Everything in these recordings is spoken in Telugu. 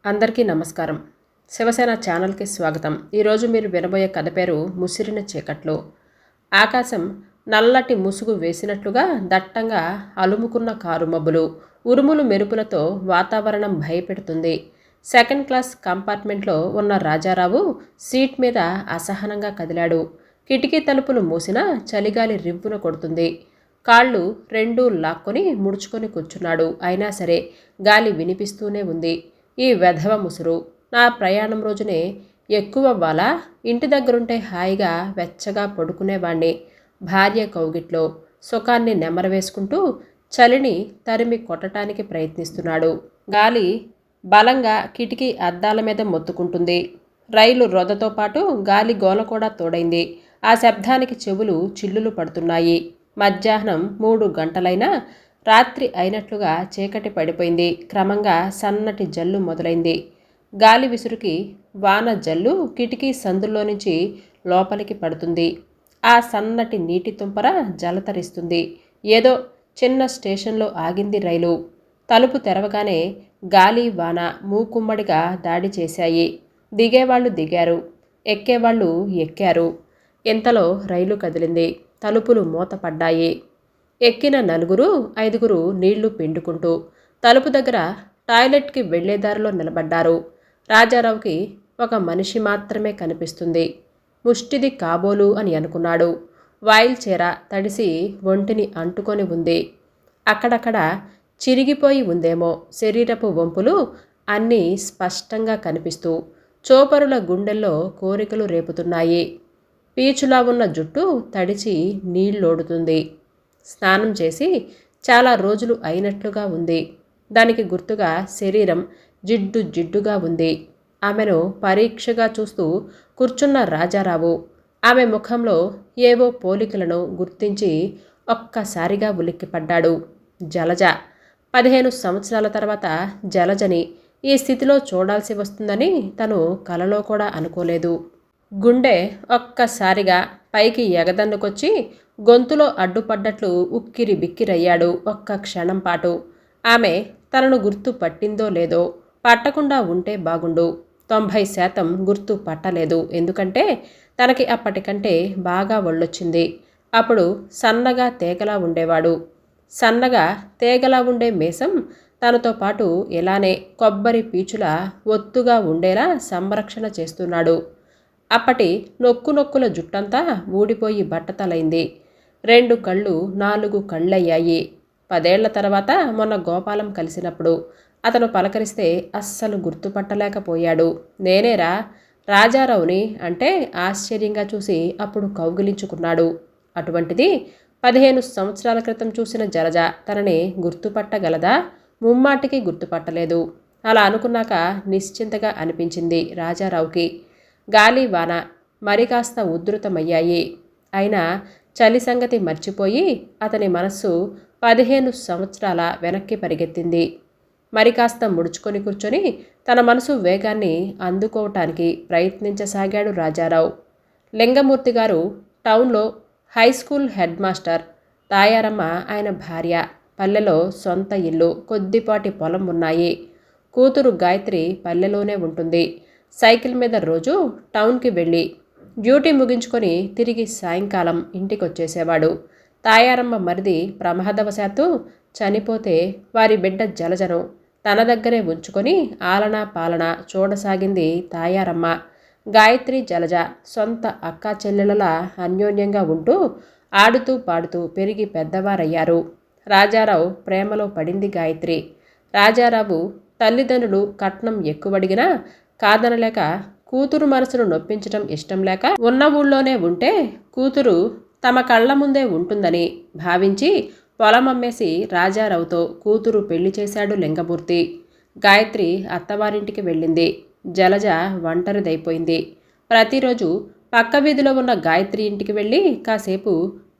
అందరికీ నమస్కారం. శివసేన ఛానల్కి స్వాగతం. ఈరోజు మీరు వినబోయే కథ పేరు ముసిరిన చీకట్లో. ఆకాశం నల్లటి ముసుగు వేసినట్లుగా దట్టంగా అలుముకున్న కారు మబ్బులు, ఉరుములు మెరుపులతో వాతావరణం భయపెడుతుంది. సెకండ్ క్లాస్ కంపార్ట్మెంట్లో ఉన్న రాజారావు సీట్ మీద అసహనంగా కదిలాడు. కిటికీ తలుపులు మూసినా చలిగాలి రివ్వున కొడుతుంది. కాళ్ళు రెండూ లాక్కొని ముడుచుకొని కూర్చున్నాడు. అయినా సరే గాలి వినిపిస్తూనే ఉంది. ఈ వెధవ ముసురు నా ప్రయాణం రోజునే ఎక్కువవ్వాలా? ఇంటి దగ్గరుంటే హాయిగా వెచ్చగా పడుకునేవాణ్ణి. భార్య కౌగిట్లో సుఖాన్ని నెమరవేసుకుంటూ చలిని తరిమి కొట్టడానికి ప్రయత్నిస్తున్నాడు. గాలి బలంగా కిటికీ అద్దాల మీద మొత్తుకుంటుంది. రైలు రొదతో పాటు గాలి గోల కూడా తోడైంది. ఆ శబ్దానికి చెవులు చిల్లులు పడుతున్నాయి. మధ్యాహ్నం 3 గంటలైనా రాత్రి అయినట్లుగా చీకటి పడిపోయింది. క్రమంగా సన్నటి జల్లు మొదలైంది. గాలి విసురుకి వాన జల్లు కిటికీ సందుల్లో నుంచి లోపలికి పడుతుంది. ఆ సన్నటి నీటి తుంపర జలతరిస్తుంది. ఏదో చిన్న స్టేషన్లో ఆగింది రైలు. తలుపు తెరవగానే గాలి వాన మూకుమ్మడిగా దాడి చేశాయి. దిగేవాళ్ళు దిగారు, ఎక్కేవాళ్ళు ఎక్కారు. ఇంతలో రైలు కదిలింది. తలుపులు మూతపడ్డాయి. ఎక్కిన 4-5 నీళ్లు పిండుకుంటూ తలుపు దగ్గర టాయిలెట్కి వెళ్లేదారిలో నిలబడ్డారు. రాజారావుకి ఒక మనిషి మాత్రమే కనిపిస్తుంది. ముష్టిది కాబోలు అని అనుకున్నాడు. వాయిల్ చీర తడిసి ఒంటిని అంటుకొని ఉంది. అక్కడక్కడ చిరిగిపోయి ఉందేమో. శరీరపు వంపులు అన్నీ స్పష్టంగా కనిపిస్తూ చోపరుల గుండెల్లో కోరికలు రేపుతున్నాయి. పీచులా ఉన్న జుట్టు తడిచి నీళ్లోడుతుంది. స్నానం చేసి చాలా రోజులు అయినట్లుగా ఉంది. దానికి గుర్తుగా శరీరం జిడ్డు జిడ్డుగా ఉంది. ఆమెను పరీక్షగా చూస్తూ కూర్చున్న రాజారావు ఆమె ముఖంలో ఏవో పోలికలను గుర్తించి ఒక్కసారిగా ఉలిక్కిపడ్డాడు. జలజ. 15 సంవత్సరాల తర్వాత జలజని ఈ స్థితిలో చూడాల్సి వస్తుందని తను కలలో కూడా అనుకోలేదు. గుండె ఒక్కసారిగా పైకి ఎగదన్నుకొచ్చి గొంతులో అడ్డుపడ్డట్లు ఉక్కిరి బిక్కిరయ్యాడు. ఒక్క క్షణం పాటు ఆమె తనను గుర్తు పట్టిందో లేదో. పట్టకుండా ఉంటే బాగుండు. 90% గుర్తు పట్టలేదు. ఎందుకంటే తనకి అప్పటికంటే బాగా ఒళ్ళొచ్చింది. అప్పుడు సన్నగా తేగలా ఉండేవాడు. సన్నగా తేగలా ఉండే మీసం తనతో పాటు ఇలానే కొబ్బరి పీచులా ఒత్తుగా ఉండేలా సంరక్షణ చేస్తున్నాడు. అప్పటి నొక్కుల జుట్టంతా ఊడిపోయి బట్టతలైంది. 2 కళ్ళు 4 కళ్ళయ్యాయి. 10 ఏళ్ల తర్వాత మొన్న గోపాలం కలిసినప్పుడు అతను పలకరిస్తే అస్సలు గుర్తుపట్టలేకపోయాడు. నేనేరా రాజారావుని అంటే ఆశ్చర్యంగా చూసి అప్పుడు కౌగిలించుకున్నాడు. అటువంటిది 15 సంవత్సరాల క్రితం చూసిన జలజ తనని గుర్తుపట్టగలదా? ముమ్మాటికి గుర్తుపట్టలేదు. అలా అనుకున్నాక నిశ్చింతగా అనిపించింది రాజారావుకి. గాలి వాన మరి కాస్త ఉధృతమయ్యాయి. అయినా చలి సంగతి మర్చిపోయి అతని మనస్సు 15 సంవత్సరాల వెనక్కి పరిగెత్తింది. మరి కాస్త ముడుచుకొని కూర్చొని తన మనసు వేగాన్ని అందుకోవటానికి ప్రయత్నించసాగాడు రాజారావు. లింగమూర్తి గారు టౌన్లో high school head master. Tayaramma ఆయన భార్య. పల్లెలో సొంత ఇల్లు, కొద్దిపాటి పొలం ఉన్నాయి. కూతురు గాయత్రి పల్లెలోనే ఉంటుంది. సైకిల్ మీద రోజు టౌన్కి వెళ్ళి డ్యూటీ ముగించుకొని తిరిగి సాయంకాలం ఇంటికొచ్చేసేవాడు. తాయారమ్మ మరిది ప్రమాదవశాత్తు చనిపోతే వారి బిడ్డ జలజను తన దగ్గరే ఉంచుకొని ఆలనా పాలన చూడసాగింది తాయారమ్మ. గాయత్రి జలజ సొంత అక్కా చెల్లెలలా అన్యోన్యంగా ఉంటూ ఆడుతూ పాడుతూ పెరిగి పెద్దవారయ్యారు. రాజారావు ప్రేమలో పడింది గాయత్రి. రాజారావు తల్లిదండ్రులు కట్నం ఎక్కువడిగినా కాదనలేక, కూతురు మనసును నొప్పించటం ఇష్టం లేక ఉన్న ఊళ్ళోనే ఉంటే కూతురు తమ కళ్ల ముందే ఉంటుందని భావించి పొలం అమ్మేసి రాజారావుతో కూతురు పెళ్లి చేశాడు లింగమూర్తి. గాయత్రి అత్తవారింటికి వెళ్ళింది. జలజ ఒంటరిదైపోయింది. ప్రతిరోజు పక్క వీధిలో ఉన్న గాయత్రి ఇంటికి వెళ్ళి కాసేపు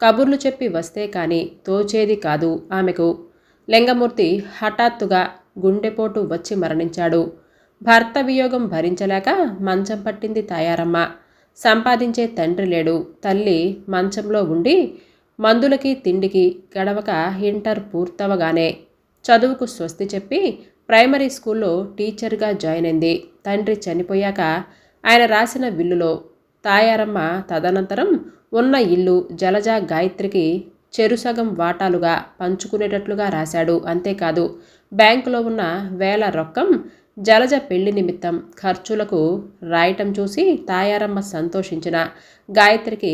కబుర్లు చెప్పి వస్తే కానీ తోచేది కాదు ఆమెకు. లింగమూర్తి హఠాత్తుగా గుండెపోటు వచ్చి మరణించాడు. భర్త వియోగం భరించలేక మంచం పట్టింది తాయారమ్మ. సంపాదించే తండ్రి లేడు. తల్లి మంచంలో ఉండి మందులకి తిండికి గడవక ఇంటర్ పూర్తవగానే చదువుకు స్వస్తి చెప్పి ప్రైమరీ స్కూల్లో టీచర్గా జాయిన్ అయింది. తండ్రి చనిపోయాక ఆయన రాసిన విల్లులో తాయారమ్మ తదనంతరం ఉన్న ఇల్లు జలజ గాయత్రికి చెరుసగం వాటాలుగా పంచుకునేటట్లుగా రాశాడు. అంతేకాదు బ్యాంకులో ఉన్న వేల రొక్కం జలజ పెళ్లి నిమిత్తం ఖర్చులకు రాయటం చూసి తాయారమ్మ సంతోషించిన గాయత్రికి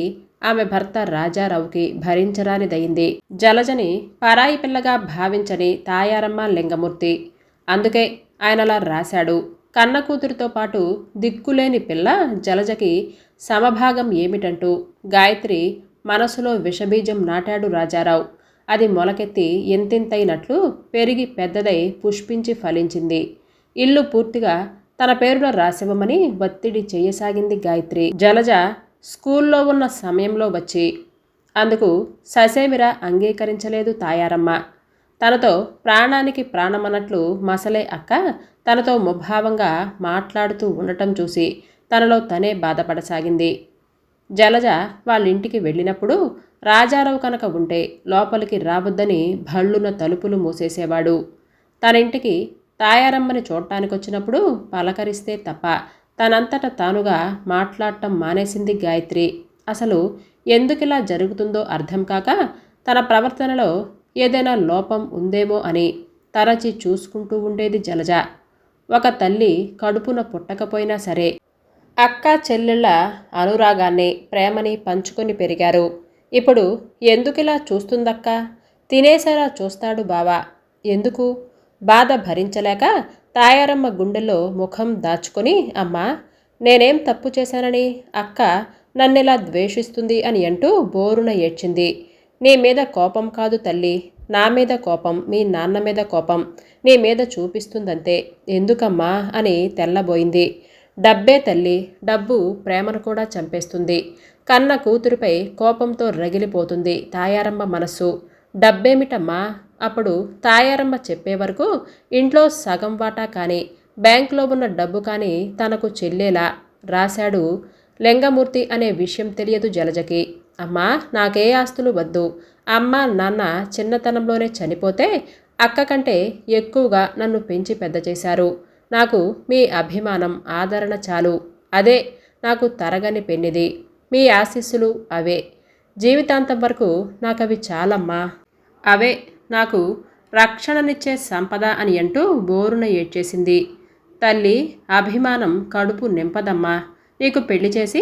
ఆమె భర్త రాజారావుకి భరించరానిదయింది. జలజని పరాయి పిల్లగా భావించని తాయారమ్మ లింగమూర్తి. అందుకే ఆయనలా రాశాడు. కన్న కూతురితో పాటు దిక్కులేని పిల్ల జలజకి సమభాగం ఏమిటంటూ గాయత్రి మనసులో విషబీజం నాటాడు రాజారావు. అది మొలకెత్తి ఎంతింతైనట్లు పెరిగి పెద్దదై పుష్పించి ఫలించింది. ఇల్లు పూర్తిగా తన పేరులో రాసివ్వమని ఒత్తిడి చేయసాగింది గాయత్రి. జలజ స్కూల్లో ఉన్న సమయంలో వచ్చి అందుకు ససేమిరా అంగీకరించలేదు తాయారమ్మ. తనతో ప్రాణానికి ప్రాణమన్నట్లు మసలే అక్క తనతో ముభావంగా మాట్లాడుతూ ఉండటం చూసి తనలో తనే బాధపడసాగింది. జలజ వాళ్ళింటికి వెళ్ళినప్పుడు రాజారావు కనుక ఉంటే లోపలికి రావద్దని భళ్ళున తలుపులు మూసేసేవాడు. తనింటికి తాయారమ్మని చూడటానికొచ్చినప్పుడు పలకరిస్తే తప్ప తనంతట తానుగా మాట్లాడటం మానేసింది గాయత్రి. అసలు ఎందుకిలా జరుగుతుందో అర్థం కాక తన ప్రవర్తనలో ఏదైనా లోపం ఉందేమో అని తరచి చూసుకుంటూ ఉండేది జలజ. ఒక తల్లి కడుపున పుట్టకపోయినా సరే అక్క చెల్లెళ్ళ అనురాగాన్ని ప్రేమని పంచుకొని పెరిగారు. ఇప్పుడు ఎందుకిలా చూస్తుందక్క? తినేసేలా చూస్తాడు బావా. ఎందుకు? బాధ భరించలేక తాయారమ్మ గుండెల్లో ముఖం దాచుకొని, అమ్మా నేనేం తప్పు చేశానని అక్క నన్నిలా ద్వేషిస్తుంది అని అంటూ బోరున ఏడ్చింది. నీ మీద కోపం కాదు తల్లి, నా మీద కోపం, మీ నాన్న మీద కోపం నీ మీద చూపిస్తుందంతే. ఎందుకమ్మా అని తెల్లబోయింది. డబ్బే తల్లి, డబ్బు ప్రేమను కూడా చంపేస్తుంది. కన్న కూతురుపై కోపంతో రగిలిపోతుంది తాయారమ్మ మనస్సు. డబ్బేమిటమ్మా? అప్పుడు తాయారమ్మ చెప్పే వరకు ఇంట్లో సగం వాటా కానీ బ్యాంకులో ఉన్న డబ్బు కానీ తనకు చెల్లేలా రాశాడు లింగమూర్తి అనే విషయం తెలియదు జలజకి. అమ్మా నాకే ఆస్తులు వద్దు, అమ్మ నాన్న చిన్నతనంలోనే చనిపోతే అక్క కంటే ఎక్కువగా నన్ను పెంచి పెద్ద చేశారు. నాకు మీ అభిమానం ఆదరణ చాలు, అదే నాకు తరగని పెన్నిది. మీ ఆశీస్సులు అవే జీవితాంతం వరకు నాకవి చాలమ్మా, అవే నాకు రక్షణనిచ్చే సంపద అని అంటూ బోరున ఏడ్చేసింది. తల్లి అభిమానం కడుపు నింపదమ్మా. నీకు పెళ్లి చేసి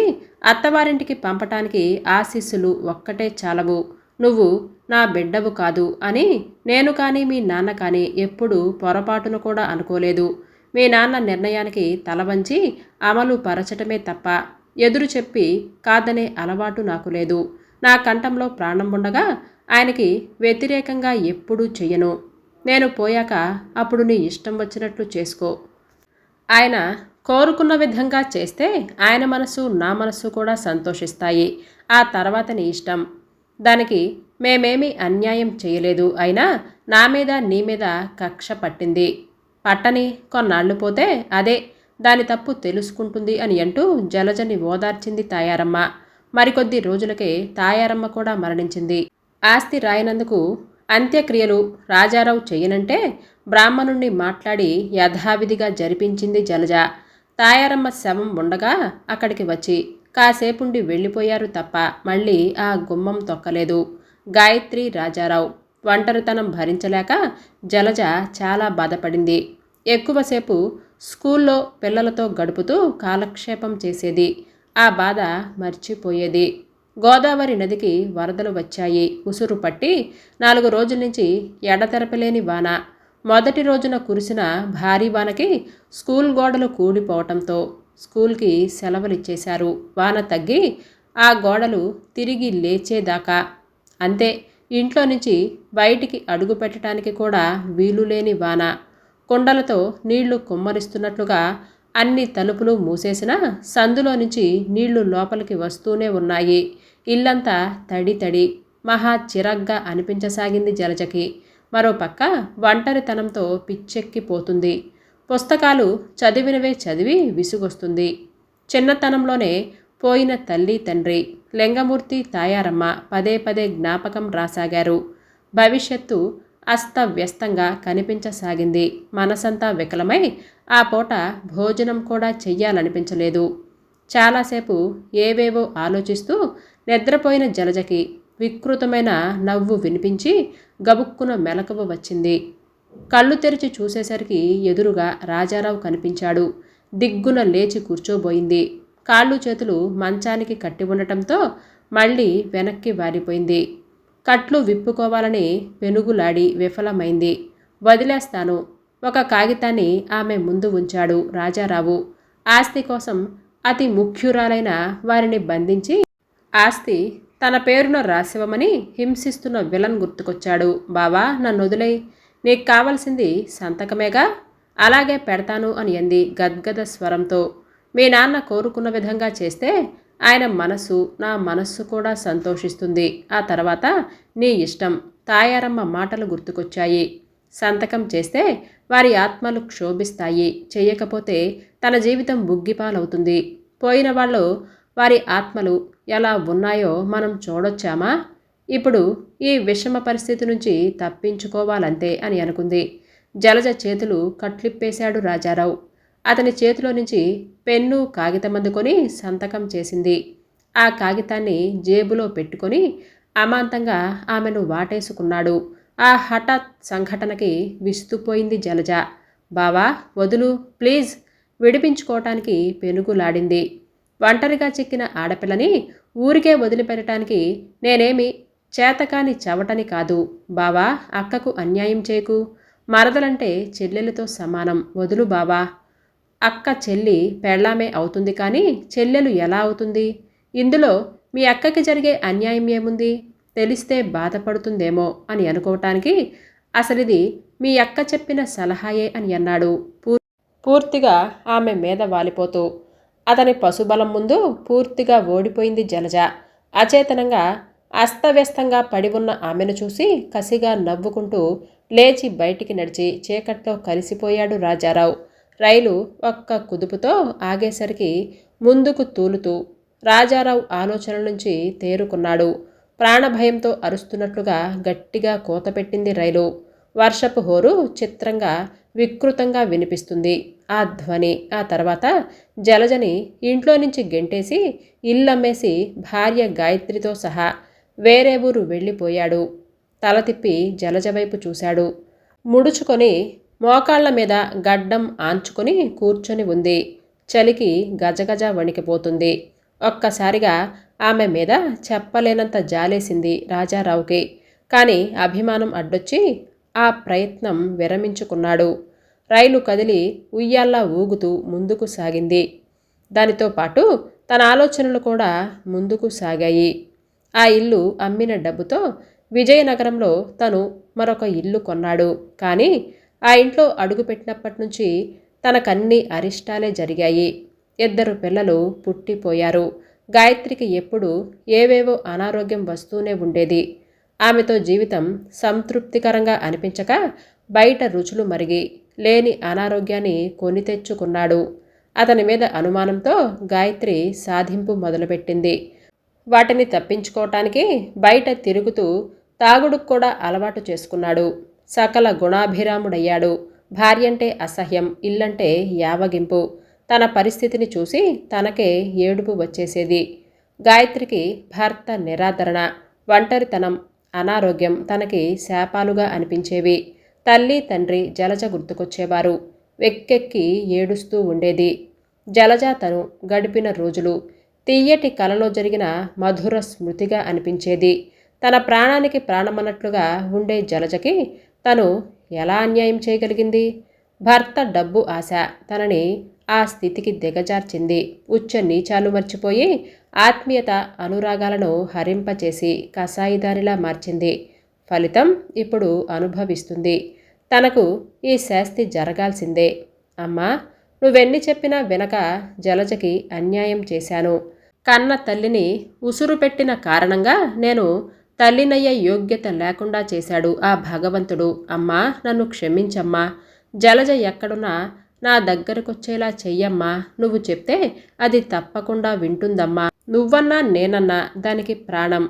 అత్తవారింటికి పంపటానికి ఆశీస్సులు ఒక్కటే చాలవు. నువ్వు నా బిడ్డవు కాదు అని నేను కానీ మీ నాన్న కానీ ఎప్పుడూ పొరపాటును కూడా అనుకోలేదు. మీ నాన్న నిర్ణయానికి తలవంచి అమలు పరచటమే తప్ప ఎదురు చెప్పి కాదనే అలవాటు నాకు లేదు. నా కంఠంలో ప్రాణం ఉండగా ఆయనకి వ్యతిరేకంగా ఎప్పుడూ చెయ్యను. నేను పోయాక అప్పుడు నీ ఇష్టం వచ్చినట్లు చేసుకో. ఆయన కోరుకున్న విధంగా చేస్తే ఆయన మనసు నా మనసు కూడా సంతోషిస్తాయి. ఆ తర్వాత నీ ఇష్టం. దానికి మేమేమీ అన్యాయం చేయలేదు. అయినా నా మీద నీ మీద కక్ష పట్టింది. పట్టని కొన్నాళ్ళు పోతే అదే దాని తప్పు తెలుసుకుంటుంది అని అంటూ జలజని ఓదార్చింది తాయారమ్మ. మరికొద్ది రోజులకే తాయారమ్మ కూడా మరణించింది. ఆస్తి రాయనందుకు అంత్యక్రియలు రాజారావు చెయ్యనంటే బ్రాహ్మణుణ్ణి మాట్లాడి యథావిధిగా జరిపించింది జలజ. తాయారమ్మ శవం ఉండగా అక్కడికి వచ్చి కాసేపుండి వెళ్ళిపోయారు తప్ప మళ్ళీ ఆ గుమ్మం తొక్కలేదు గాయత్రి రాజారావు. ఒంటరితనం భరించలేక జలజ చాలా బాధపడింది. ఎక్కువసేపు స్కూల్లో పిల్లలతో గడుపుతూ కాలక్షేపం చేసేది. ఆ బాధ మర్చిపోయేది. గోదావరి నదికి వరదలు వచ్చాయి. ఉసురు పట్టి 4 రోజుల నుంచి ఎడతెరపలేని వాన. మొదటి రోజున కురిసిన భారీ వానకి స్కూల్ గోడలు కూలిపోవటంతో స్కూల్కి సెలవులిచ్చేశారు. వాన తగ్గి ఆ గోడలు తిరిగి లేచేదాకా అంతే. ఇంట్లో నుంచి బయటికి అడుగు పెట్టడానికి కూడా వీలులేని వాన. కుండలతో నీళ్లు కుమ్మరిస్తున్నట్లుగా అన్ని తలుపులు మూసేసినా సందులో నుంచి నీళ్లు లోపలికి వస్తూనే ఉన్నాయి. ఇల్లంతా తడి తడి మహా చిరగ్గా అనిపించసాగింది జలజకి. మరోపక్క ఒంటరితనంతో పిచ్చెక్కిపోతుంది. పుస్తకాలు చదివినవే చదివి విసుగొస్తుంది. చిన్నతనంలోనే పోయిన తల్లి తండ్రి లింగమూర్తి తాయారమ్మ పదే పదే జ్ఞాపకం రాసాగారు. భవిష్యత్తు అస్తవ్యస్తంగా కనిపించసాగింది. మనసంతా వికలమై ఆ పూట భోజనం కూడా చెయ్యాలనిపించలేదు. చాలాసేపు ఏవేవో ఆలోచిస్తూ నిద్రపోయిన జలజకి వికృతమైన నవ్వు వినిపించి గబుక్కున మెలకువ వచ్చింది. కళ్ళు తెరిచి చూసేసరికి ఎదురుగా రాజారావు కనిపించాడు. దిగ్గున లేచి కూర్చోబోయింది. కాళ్ళు చేతులు మంచానికి కట్టి ఉండటంతో మళ్ళీ వెనక్కి వారిపోయింది. కట్లు విప్పుకోవాలని పెనుగులాడి విఫలమైంది. వదిలేస్తాను. ఒక కాగితాన్ని ఆమె ముందు ఉంచాడు రాజారావు. ఆస్తి కోసం అతి ముఖ్యురాలైన వారిని బంధించి ఆస్తి తన పేరున రాసివ్వమని హింసిస్తున్న విలన్ గుర్తుకొచ్చాడు. బావా, నన్నొదిలేయ్. నీకు కావలసింది సంతకమేగా? అలాగే పెడతాను అని అంది గద్గద స్వరంతో. మీ నాన్న కోరుకున్న విధంగా చేస్తే ఆయన మనస్సు, నా మనస్సు కూడా సంతోషిస్తుంది. ఆ తర్వాత నీ ఇష్టం. తాయారమ్మ మాటలు గుర్తుకొచ్చాయి. సంతకం చేస్తే వారి ఆత్మలు క్షోభిస్తాయి. చెయ్యకపోతే తన జీవితం బుగ్గిపాలవుతుంది. పోయిన వాళ్ళు వారి ఆత్మలు ఎలా ఉన్నాయో మనం చూడొచ్చామా? ఇప్పుడు ఈ విషమ పరిస్థితి నుంచి తప్పించుకోవాలంతే అని అనుకుంది. జలజ చేతులు కట్లిప్పేశాడు రాజారావు. అతని చేతిలో నుంచి పెన్ను కాగితం అందుకొని సంతకం చేసింది. ఆ కాగితాన్ని జేబులో పెట్టుకొని అమాంతంగా ఆమెను వాటేసుకున్నాడు. ఆ హఠాత్ సంఘటనకి విస్తుపోయింది జలజ. బావా, వదులు ప్లీజ్. విడిపించుకోవటానికి పెనుగులాడింది. ఒంటరిగా చిక్కిన ఆడపిల్లని ఊరికే వదిలిపెట్టడానికి నేనేమి చేతకాని చవటని కాదు. బావా, అక్కకు అన్యాయం చేయకు. మరదలంటే చెల్లెలతో సమానం. వదులు బావా. అక్క చెల్లి పెళ్ళామే అవుతుంది కానీ చెల్లెలు ఎలా అవుతుంది? ఇందులో మీ అక్కకి జరిగే అన్యాయం ఏముంది? తెలిస్తే బాధపడుతుందేమో అని అనుకోవటానికి అసలిది మీ అక్క చెప్పిన సలహాయే అని అన్నాడు పూర్తిగా ఆమె మీద వాలిపోతూ. అతని పశుబలం ముందు పూర్తిగా ఓడిపోయింది జలజ. అచేతనంగా అస్తవ్యస్తంగా పడి ఉన్న ఆమెను చూసి కసిగా నవ్వుకుంటూ లేచి బయటికి నడిచి చీకట్లో కలిసిపోయాడు రాజారావు. రైలు ఒక్క కుదుపుతో ఆగేసరికి ముందుకు తూలుతూ రాజారావు ఆలోచనల నుంచి తేరుకున్నాడు. ప్రాణభయంతో అరుస్తున్నట్లుగా గట్టిగా కూతపెట్టింది రైలు. వర్షపు హోరు చిత్రంగా వికృతంగా వినిపిస్తుంది ఆ ధ్వని. ఆ తర్వాత జలజని ఇంట్లో నుంచి గెంటేసి ఇల్లమ్మేసి భార్య గాయత్రితో సహా వేరే ఊరు వెళ్ళిపోయాడు. తల తిప్పి జలజ వైపు చూశాడు. ముడుచుకొని మోకాళ్ల మీద గడ్డం ఆంచుకొని కూర్చొని ఉంది. చలికి గజగజ వణికిపోతుంది. ఒక్కసారిగా ఆమె మీద చెప్పలేనంత జాలేసింది రాజారావుకి. కానీ అభిమానం అడ్డొచ్చి ఆ ప్రయత్నం విరమించుకున్నాడు. రైలు కదిలి ఉయ్యాల్లా ఊగుతూ ముందుకు సాగింది. దానితో పాటు తన ఆలోచనలు కూడా ముందుకు సాగాయి. ఆ ఇల్లు అమ్మిన డబ్బుతో విజయనగరంలో తను మరొక ఇల్లు కొన్నాడు. కానీ ఆ ఇంట్లో అడుగుపెట్టినప్పటి నుంచి తనకన్నీ అరిష్టాలే జరిగాయి. 2 పిల్లలు పుట్టిపోయారు. గాయత్రికి ఎప్పుడు ఏవేవో అనారోగ్యం వస్తూనే ఉండేది. ఆమెతో జీవితం సంతృప్తికరంగా అనిపించక బయట రుచులు మరిగి లేని అనారోగ్యాన్ని కొని తెచ్చుకున్నాడు. అతని మీద అనుమానంతో గాయత్రి సాధింపు మొదలుపెట్టింది. వాటిని తప్పించుకోవటానికి బయట తిరుగుతూ తాగుడుకు కూడా అలవాటు చేసుకున్నాడు. సకల గుణాభిరాముడయ్యాడు. భార్యంటే అసహ్యం, ఇల్లంటే యావగింపు. తన పరిస్థితిని చూసి తనకే ఏడుపు వచ్చేసేది. గాయత్రికి భర్త నిరాదరణ, ఒంటరితనం, అనారోగ్యం తనకి శాపాలుగా అనిపించేవి. తల్లి తండ్రి జలజ గుర్తుకొచ్చేవారు. వెక్కెక్కి ఏడుస్తూ ఉండేది. జలజ తను గడిపిన రోజులు తియ్యటి కలలో జరిగిన మధుర స్మృతిగా అనిపించేది. తన ప్రాణానికి ప్రాణమన్నట్లుగా ఉండే జలజకి తను ఎలా అన్యాయం చేయగలిగింది? భర్త డబ్బు ఆశ తనని ఆ స్థితికి దిగజార్చింది. ఉచ్చ నీచాలు మర్చిపోయి ఆత్మీయత అనురాగాలను హరింపచేసి కసాయిదారిలా మార్చింది. ఫలితం ఇప్పుడు అనుభవిస్తుంది. తనకు ఈ శాస్తి జరగాల్సిందే. అమ్మా, నువ్వెన్ని చెప్పినా వినక జలజకి అన్యాయం చేశాను. కన్న తల్లిని ఉసురు పెట్టిన కారణంగా నేను తల్లినయ్యే యోగ్యత లేకుండా చేశాడు ఆ భగవంతుడు. అమ్మా, నన్ను క్షమించమ్మా. జలజ ఎక్కడున్నా నా దగ్గరకొచ్చేలా చెయ్యమ్మా. నువ్వు చెప్తే అది తప్పకుండా వింటుందమ్మా. నువ్వన్నా నేనన్నా దానికి ప్రాణం.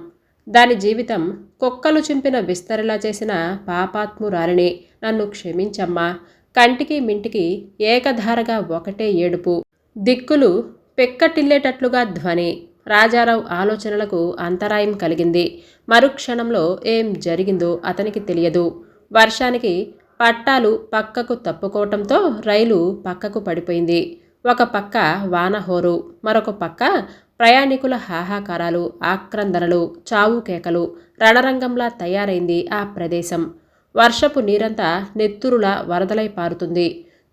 దాని జీవితం కుక్కలు చింపిన విస్తరిలా చేసిన పాపాత్మురాలిని. నన్ను క్షమించమ్మా. కంటికి మింటికి ఏకధారగా ఒకటే ఏడుపు. దిక్కులు పెక్కటిల్లేటట్లుగా ధ్వని. రాజారావు ఆలోచనలకు అంతరాయం కలిగింది. మరుక్షణంలో ఏం జరిగిందో అతనికి తెలియదు. వర్షానికి పట్టాలు పక్కకు తప్పుకోవటంతో రైలు పక్కకు పడిపోయింది. ఒక పక్క వానహోరు, మరొక పక్క ప్రయాణికుల హాహాకారాలు, ఆక్రందనలు, చావు కేకలు. రణరంగంలా తయారైంది ఆ ప్రదేశం. వర్షపు నీరంతా నెత్తురులా వరదలై పారుతుంది.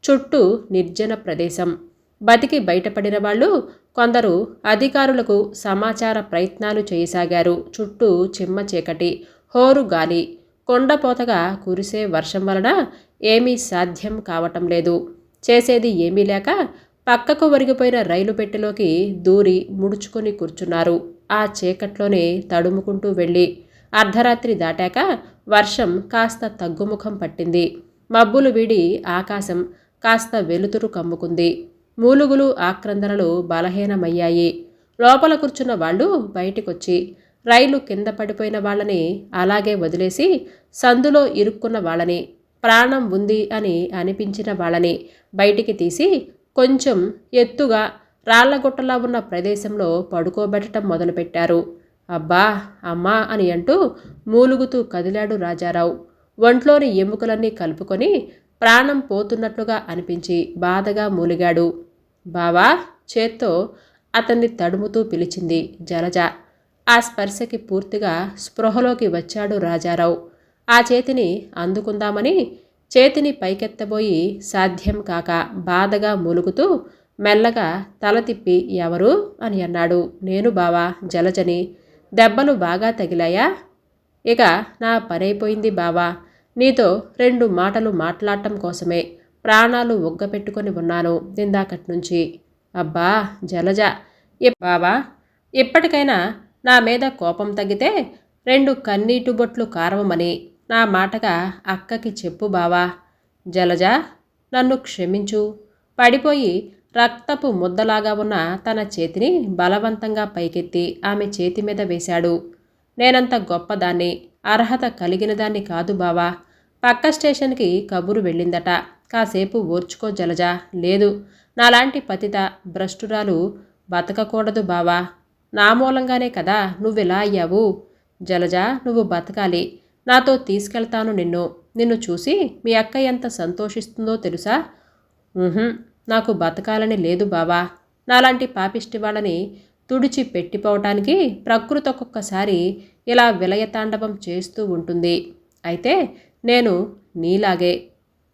చుట్టూ నిర్జన ప్రదేశం. బతికి బయటపడిన వాళ్ళు కొందరు అధికారులకు సమాచార ప్రయత్నాలు చేయసాగారు. చుట్టూ చిమ్మ చీకటి, హోరు గాలి. కొండపోతగా కురిసే వర్షం వలన ఏమీ సాధ్యం కావటం లేదు. చేసేది ఏమీ లేక పక్కకు ఒరిగిపోయిన రైలు పెట్టెలోకి దూరి ముడుచుకొని కూర్చున్నారు. ఆ చీకట్లోనే తడుముకుంటూ వెళ్ళి అర్ధరాత్రి దాటాక వర్షం కాస్త తగ్గుముఖం పట్టింది. మబ్బులు వీడి ఆకాశం కాస్త వెలుతురు కమ్ముకుంది. మూలుగులు, ఆక్రందనలు బలహీనమయ్యాయి. లోపల కూర్చున్న వాళ్ళు బయటికొచ్చి రైలు కింద పడిపోయిన వాళ్ళని అలాగే వదిలేసి, సందులో ఇరుక్కున్న వాళ్ళని, ప్రాణం ఉంది అని అనిపించిన వాళ్ళని బయటికి తీసి కొంచెం ఎత్తుగా రాళ్లగుట్టలా ఉన్న ప్రదేశంలో పడుకోబెట్టడం మొదలుపెట్టారు. అబ్బా, అమ్మా అని అంటూ మూలుగుతూ కదిలాడు రాజారావు. ఒంట్లోని ఎముకలన్నీ కలుపుకొని ప్రాణం పోతున్నట్లుగా అనిపించి బాధగా మూలిగాడు. బావా, చేత్తో అతన్ని తడుముతూ పిలిచింది జలజ. ఆ స్పర్శకి పూర్తిగా స్పృహలోకి వచ్చాడు రాజారావు. ఆ చేతిని అందుకుందామని చేతిని పైకెత్తబోయి సాధ్యం కాక బాధగా మూలుగుతూ మెల్లగా తల తిప్పి ఎవరు అని అన్నాడు. నేను బావా, జలజని. దెబ్బలు బాగా తగిలాయా? ఇక నా పనైపోయింది బావా. నీతో 2 మాటలు మాట్లాడటం కోసమే ప్రాణాలు ఒగ్గపెట్టుకొని ఉన్నాను ఇందాకట్నుంచి. అబ్బా జలజ, బావా, ఇప్పటికైనా నా మీద కోపం తగ్గితే 2 కన్నీటి బొట్లు కారవమని నా మాటగా అక్కకి చెప్పు బావా. జలజ, నన్ను క్షమించు. పడిపోయి రక్తపు ముద్దలాగా ఉన్న తన చేతిని బలవంతంగా పైకెత్తి ఆమె చేతి మీద వేశాడు. నేనంత గొప్పదాన్ని, అర్హత కలిగిన దాన్ని కాదు బావా. పక్క స్టేషన్కి కబురు వెళ్ళిందట. కాసేపు ఓర్చుకో జలజ. లేదు, నాలాంటి పతిత భ్రష్టురాలు బతకకూడదు బావా. నా మూలంగానే కదా నువ్వెలా అయ్యావు. జలజ, నువ్వు బతకాలి. నాతో తీసుకెళ్తాను నిన్ను చూసి మీ అక్క ఎంత సంతోషిస్తుందో తెలుసా? నాకు బతకాలని లేదు బావా. నాలాంటి పాపిష్టి వాళ్ళని తుడిచి పెట్టిపోవటానికి ప్రకృతి ఒక్కొక్కసారి ఇలా విలయతాండవం చేస్తూ ఉంటుంది. అయితే నేను నీలాగే.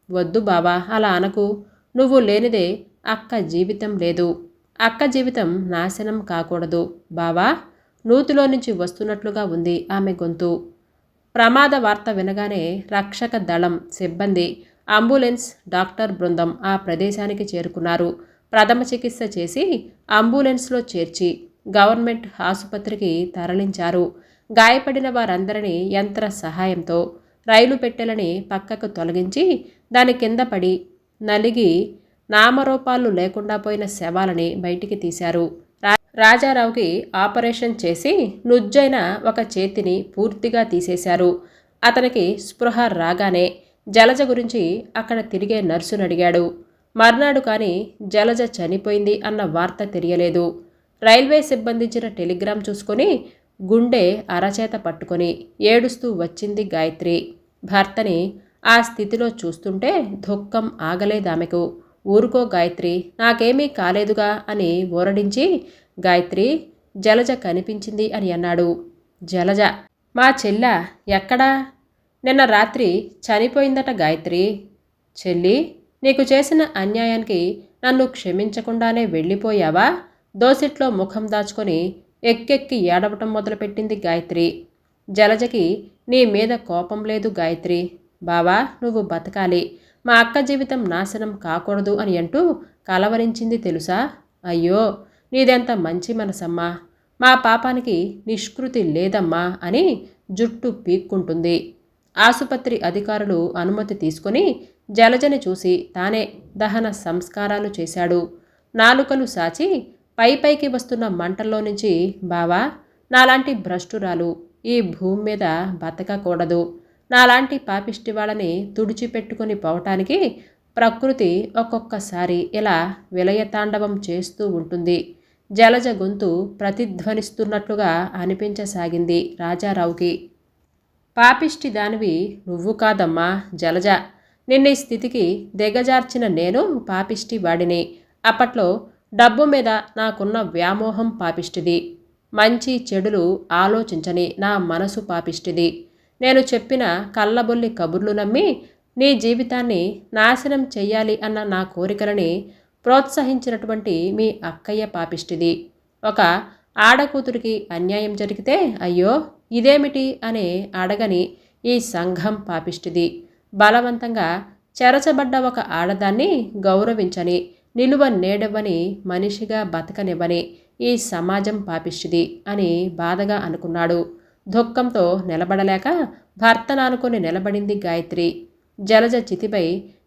వద్దు బావా, అలా అనకు. నువ్వు లేనిదే అక్క జీవితం లేదు. అక్క జీవితం నాశనం కాకూడదు బావా. నూతిలో నుంచి వస్తున్నట్లుగా ఉంది ఆమె గొంతు. ప్రమాద వార్త వినగానే రక్షక దళం సిబ్బంది, అంబులెన్స్, డాక్టర్ బృందం ఆ ప్రదేశానికి చేరుకున్నారు. ప్రథమ చికిత్స చేసి అంబులెన్స్లో చేర్చి గవర్నమెంట్ ఆసుపత్రికి తరలించారు. గాయపడిన వారందరినీ యంత్ర సహాయంతో రైలు పెట్టెలని పక్కకు తొలగించి దాని కింద పడి నలిగి నామరూపాలు లేకుండా పోయిన శవాలని బయటికి తీశారు. రాజారావుకి ఆపరేషన్ చేసి నుజ్జైన ఒక చేతిని పూర్తిగా తీసేశారు. అతనికి స్పృహ రాగానే జలజ గురించి అక్కడ తిరిగే నర్సును అడిగాడు. మర్నాడు కానీ జలజ చనిపోయింది అన్న వార్త తెలియలేదు. రైల్వే సిబ్బందించిన టెలిగ్రామ్ చూసుకొని గుండె అరచేత పట్టుకొని ఏడుస్తూ వచ్చింది గాయత్రి. భర్తని ఆ స్థితిలో చూస్తుంటే దుఃఖం ఆగలేదామెకు. ఊరుకో గాయత్రి, నాకేమీ కాలేదుగా అని ఊరడించి, గాయత్రి, జలజ కనిపించింది అని అన్నాడు. జలజ, మా చెల్ల ఎక్కడా? నిన్న రాత్రి చనిపోయిందట గాయత్రి. చెల్లి, నీకు చేసిన అన్యాయానికి నన్ను క్షమించకుండానే వెళ్ళిపోయావా? దోసిట్లో ముఖం దాచుకొని ఎక్కెక్కి ఏడవటం మొదలుపెట్టింది గాయత్రి. జలజకి నీ మీద కోపం లేదు గాయత్రి. బావా, నువ్వు బతకాలి. మా అక్క జీవితం నాశనం కాకూడదు అని అంటూ కలవరించింది తెలుసా? అయ్యో, నీదెంత మంచి మనసమ్మా. మా పాపానికి నిష్కృతి లేదమ్మా అని జుట్టు పీక్కుంటుంది. ఆసుపత్రి అధికారులు అనుమతి తీసుకొని జలజని చూసి తానే దహన సంస్కారాలు చేశాడు. నాలుకలు సాచి పైపైకి వస్తున్న మంటల్లో నుంచి, బావా, నాలాంటి భ్రష్టురాలు ఈ భూమి మీద బతకకూడదు. నాలాంటి పాపిష్టి వాళ్ళని తుడిచిపెట్టుకొని పోవటానికి ప్రకృతి ఒక్కొక్కసారి ఇలా విలయతాండవం చేస్తూ ఉంటుంది. జలజ గొంతు ప్రతిధ్వనిస్తున్నట్లుగా అనిపించసాగింది రాజారావుకి. పాపిష్టి దానివి నువ్వు కాదమ్మా జలజ. నిన్న ఈ స్థితికి దిగజార్చిన నేను పాపిష్టి వాడిని. అప్పట్లో డబ్బు మీద నాకున్న వ్యామోహం పాపిష్టిది. మంచి చెడులు ఆలోచించని నా మనసు పాపిష్టిది. నేను చెప్పిన కళ్ళబొల్లి కబుర్లు నమ్మి నీ జీవితాన్ని నాశనం చెయ్యాలి అన్న నా కోరికలని ప్రోత్సహించినటువంటి మీ అక్కయ్య పాపిష్టిది. ఒక ఆడకూతురికి అన్యాయం జరిగితే అయ్యో ఇదేమిటి అనే అడగని ఈ సంఘం పాపిష్టిది. బలవంతంగా చెరచబడ్డ ఒక ఆడదాన్ని గౌరవించని, నిలువ నేడవ్వని, మనిషిగా బతకనివ్వని ఈ సమాజం పాపిష్టిది అని బాధగా అనుకున్నాడు. దుఃఖంతో నిలబడలేక భర్తనానుకొని నిలబడింది గాయత్రి. జలజ చితిపై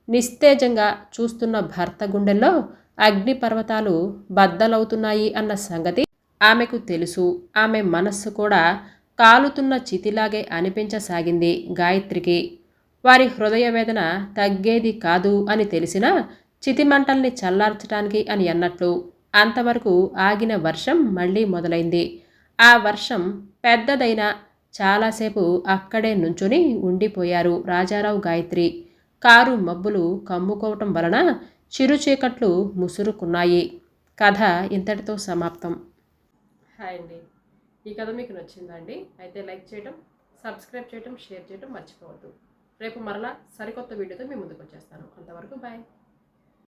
నిస్తేజంగా చూస్తున్న భర్త గుండెల్లో అగ్నిపర్వతాలు బద్దలవుతున్నాయి అన్న సంగతి ఆమెకు తెలుసు. ఆమె మనస్సు కూడా కాలుతున్న చితిలాగే అనిపించసాగింది గాయత్రికి. వారి హృదయ వేదన తగ్గేది కాదు అని తెలిసినా చితిమంటల్ని చల్లార్చడానికి అని అన్నట్లు అంతవరకు ఆగిన వర్షం మళ్ళీ మొదలైంది. ఆ వర్షం పెద్దదైనా చాలాసేపు అక్కడే నుంచుని ఉండిపోయారు రాజారావు గాయత్రి. కారు మబ్బులు కమ్ముకోవటం వలన చిరుచీకట్లు ముసురుకున్నాయి. కథ ఇంతటితో సమాప్తం. హాయ్ అండి. ఈ కథ మీకు నచ్చిందండి? అయితే లైక్ చేయడం, సబ్స్క్రైబ్ చేయడం, షేర్ చేయడం మర్చిపోవద్దు. రేపు మరలా సరికొత్త వీడియోతో మీ ముందుకు వచ్చేస్తాను. అంతవరకు బాయ్.